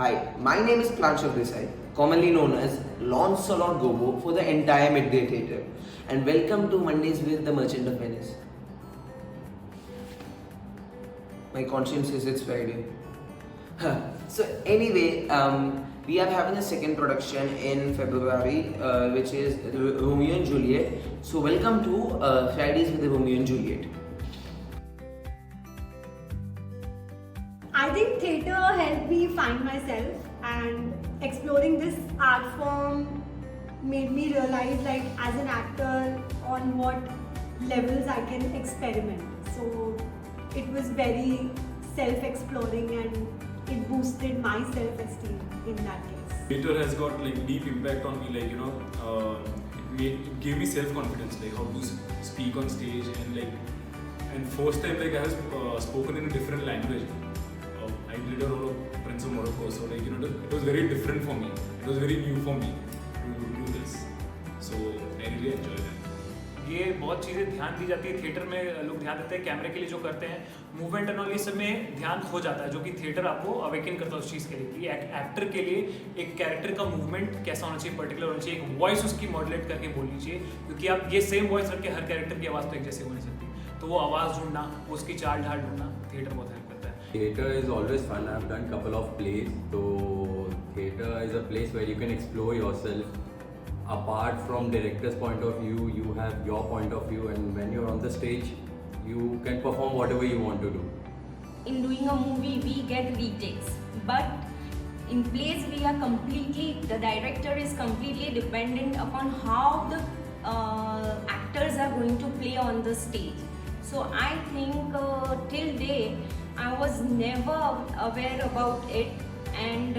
Hi, my name is Pranshak Desai, commonly known as Lancelot Gobo for the entire Midday Theatre, and welcome to Mondays with the Merchant of Venice. My conscience says it's Friday. So anyway, we are having a second production in February, which is Romeo and Juliet. So welcome to Fridays with the Romeo and Juliet. I think theatre helped me find myself, and exploring this art form made me realize, like, as an actor, on what levels I can experiment. So it was very self-exploring and it boosted my self-esteem in that case. Theatre has got like deep impact on me, like it gave me self-confidence, like how to speak on stage, and first time like I have spoken in a different language. I did a role of Prince of Morocco, so like it was very different for me. It was very new for me to do this. So I really enjoyed it. ये बहुत चीज़ें ध्यान दी जाती है theatre में, लोग ध्यान देते हैं कैमरे के लिए जो करते हैं, मूवमेंट एंड ऑल, इस सब में ध्यान खो जाता है, जो कि थिएटर आपको अवेकन करता है उस चीज़ के लिए कि एक्टर के लिए एक कैरेक्टर का मूवमेंट कैसा होना चाहिए, पर्टिकुलर होना चाहिए, एक वॉइस उसकी मॉड्यूलेट करके बोलनी चाहिए, क्योंकि आप ये सेम वॉइस रख के हर कैरेक्टर की आवाज़ तो एक जैसे हो नहीं सकती, तो वो आवाज़ ढूंढना, उसकी चाल ढाल ढूंढना थिएटर बहुत हेल्प करता है. Theatre is always fun. I've done a couple of plays. So theatre is a place where you can explore yourself. Apart from director's point of view, you have your point of view, and when you're on the stage, you can perform whatever you want to do. In doing a movie, we get retakes, but in plays we are the director is completely dependent upon how the actors are going to play on the stage. So I think till date I was never aware about it, and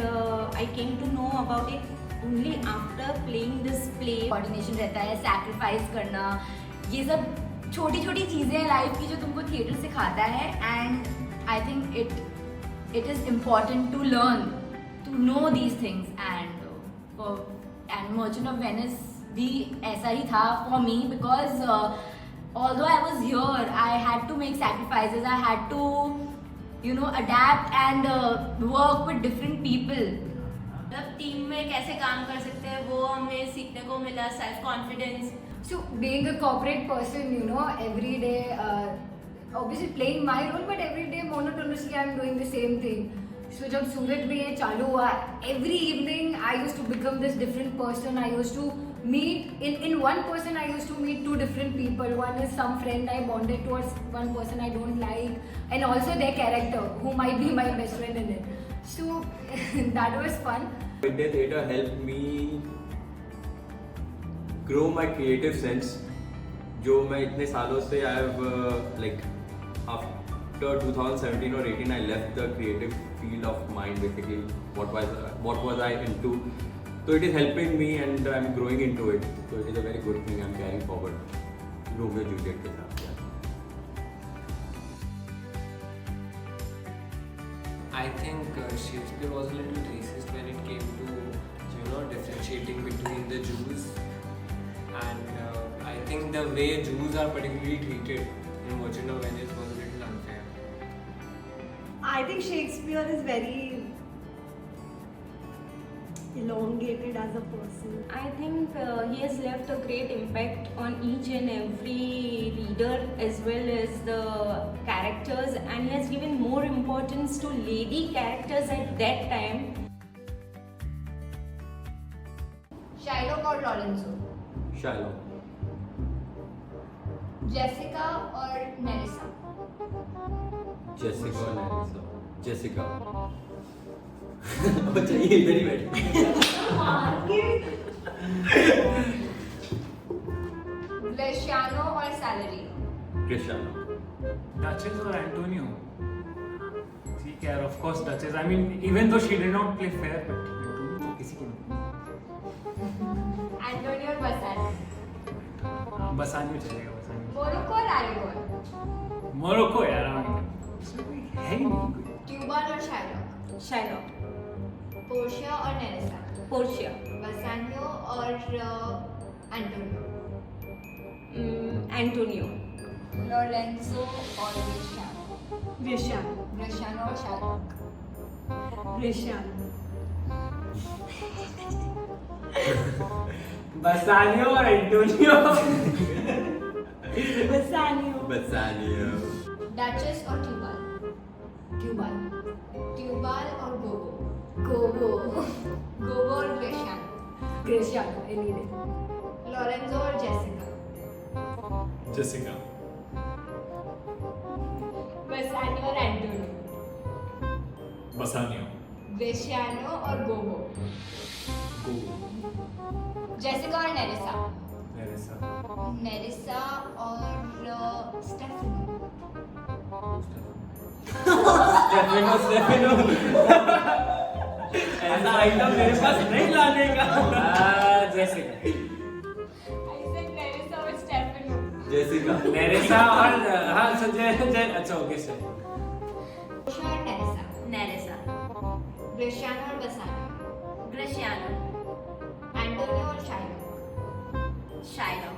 I came to know about it only after playing this play. Coordination रहता है, sacrifice करना, ये सब छोटी छोटी चीज़ें हैं life की जो तुमको थिएटर सिखाता है. And I think it is important to learn to know these things. And Merchant of Venice भी ऐसा ही था for me, because although I was here, I had to make sacrifices. I had to, adapt and work with different people. मतलब team में कैसे काम कर सकते हैं वो हमें सीखने को मिला, self confidence. So being a corporate person, every day, obviously playing my role, but every day monotonously I'm doing the same thing. So जब सूरत में ये चालू हुआ, every evening I used to become this different person. I used to meet in one person. I used to meet two different people. One is some friend I bonded towards, one person I don't like, and also their character who might be my best friend in it. So that was fun. Midday Theatre helped me grow my creative sense. जो मैं इतने सालों से I have like after 2017 or 18 I left the creative field of mine, basically what was I into. So it is helping me and I'm growing into it. So it is a very good thing I'm carrying forward. Romeo and Juliet के साथ. I think Shakespeare was a little racist when it came to differentiating between the Jews, and I think the way Jews are particularly treated in Merchant of Venice was a little unfair. I think Shakespeare is very elongated as a person. I think he has left a great impact on each and every reader as well as the characters, and he has given more importance to lady characters at that time. Shylock और Lorenzo, Shylock. Jessica और Nerissa. Jessica और Nerissa. Jessica. अच्छा ये इधर ही बैठी. Bresciano और Salieri. Cristiano. Duchess or Antonio? ठीक है, of course Duchess. I mean, even though she did not play fair, but Antonio किसी को नहीं. Antonio और Bassanio. बसानियो चलेगा, बसानियो. Morocco और Aragon. मोरक्को यार, है ही नहीं कोई. Cuban और Shylock. Shylock. Portia और Nerissa. Portia. Bassanio और Antonio. Antonio. Lorenzo और Bresciano. Bresciano. Bresciano और Shylock. Bresciano. बसानियो और Antonio. Bassanio. Duchess or Tubal? Tubal. Tubal or Gogo? Gogo. Gogo or Graciano? Graciano, any day. Lorenzo or Jessica? Jessica. Bassanio or Antonio? Bassanio. Graciano or Gogo? Go. Jessica or Nerissa? Nerissa. Nerissa or Stephanie? Stefano. ऐसा item मेरे पास नहीं लाने का. Jessica. I said Nerissa or Stephanie. Jessica. Nerissa और हाँ अच्छा okay sir. Gracia or Nerissa? Nerissa. Graciano or Bassanio? Graciano. Antonio or Shiloh? Shiloh.